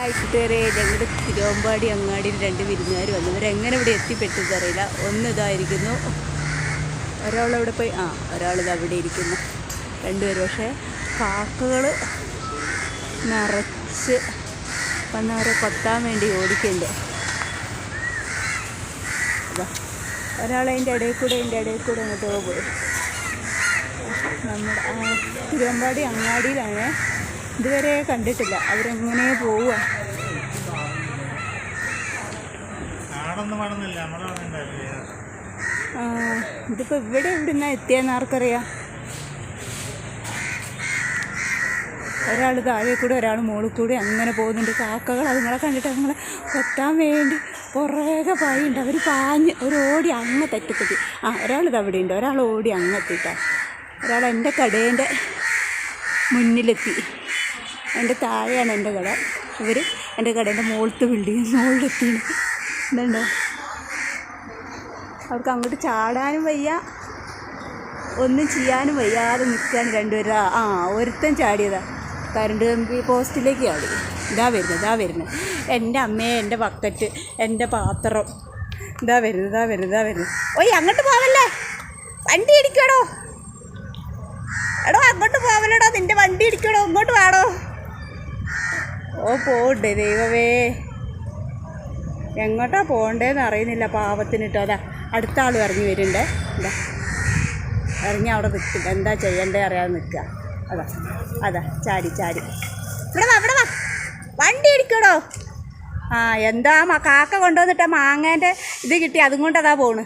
ആയിട്ടേറെ ഞങ്ങളുടെ തിരുവമ്പാടി അങ്ങാടിയിൽ 2 വിരുന്നുകാർ വന്നു. ഇവരെങ്ങനെ ഇവിടെ എത്തിപ്പെട്ടെന്ന് അറിയില്ല. ഒന്ന് ഇതായിരിക്കുന്നു, ഒരാളവിടെ പോയി, ഒരാളിത് അവിടെ ഇരിക്കുന്നു. 2 പേര്. പക്ഷേ കാക്കകൾ നിറച്ച് വന്നവരെ കൊത്താൻ വേണ്ടി ഓടിക്കുന്നുണ്ട്. അതാ ഒരാളതിൻ്റെ ഇടയിൽ കൂടെ അങ്ങോട്ട് പോയി. നമ്മുടെ തിരുവമ്പാടി അങ്ങാടിയിലാണ്. ഇതുവരെ കണ്ടിട്ടില്ല. അവരെങ്ങനെ പോവുക. ഇതിപ്പോൾ ഇവിടെ എവിടുന്നാ എത്തിയെന്ന് ആർക്കറിയാം. ഒരാൾ താഴെ കൂടെ ഒരാൾ മുകളിൽ കൂടെ അങ്ങനെ പോകുന്നുണ്ട്. കാക്കകൾ അതുങ്ങളെ കണ്ടിട്ട് അതുങ്ങളെ കൊത്താൻ വേണ്ടി പുറകെ പായുണ്ട്. അവർ പാഞ്ഞ് ഓടി അങ്ങത്തെറ്റെത്തി. ഒരാളിത് അവിടെ ഉണ്ട്. ഒരാൾ ഓടി അങ്ങെത്തിട്ടാണ്. ഒരാൾ എൻ്റെ കടേൻ്റെ മുന്നിലെത്തി. എൻ്റെ താഴെയാണ് എൻ്റെ കട. ഇവർ എൻ്റെ കടേൻ്റെ മുകളിലത്തെ മുകളിലെത്തി. ഇതുണ്ടോ, അവർക്ക് അങ്ങോട്ട് ചാടാനും വയ്യ, ഒന്നും ചെയ്യാനും വയ്യാതെ നിൽക്കുകയാണ് 2 പേര്. ഒരുത്തൻ ചാടിയതാ, കറണ്ട് കമ്പി പോസ്റ്റിലേക്ക് ചാടി. ഇതാ വരുന്നത് എൻ്റെ അമ്മയെ, എൻ്റെ ബക്കറ്റ്, എൻ്റെ പാത്രം. ഇതാ വരുന്നത്. ഓയ് അങ്ങോട്ട് പോവല്ലേ, വണ്ടി ഇടിക്കണോ എടോ, അങ്ങോട്ട് പോവലടോ, നിൻ്റെ വണ്ടി ഇടിക്കണോ, ഇങ്ങോട്ട് വേണോ. പോണ്ടേ ദൈവമേ, എങ്ങോട്ടാ പോകണ്ടേന്ന് അറിയുന്നില്ല പാവത്തിനിട്ടോ. അതാ അടുത്ത ആൾ ഇറങ്ങി വരുന്നുണ്ടേ. ഇറങ്ങി അവിടെ നിൽക്കില്ല, എന്താ ചെയ്യണ്ടേ അറിയാതെ നിൽക്കുക. അതാ ചാടി ഇവിടെ വാ, വണ്ടി ഇടിക്കണോ. എന്താ കാക്ക കൊണ്ടുവന്നിട്ട് മാങ്ങേൻ്റെ ഇത് കിട്ടി, അതും കൊണ്ട് അതാ പോണ്.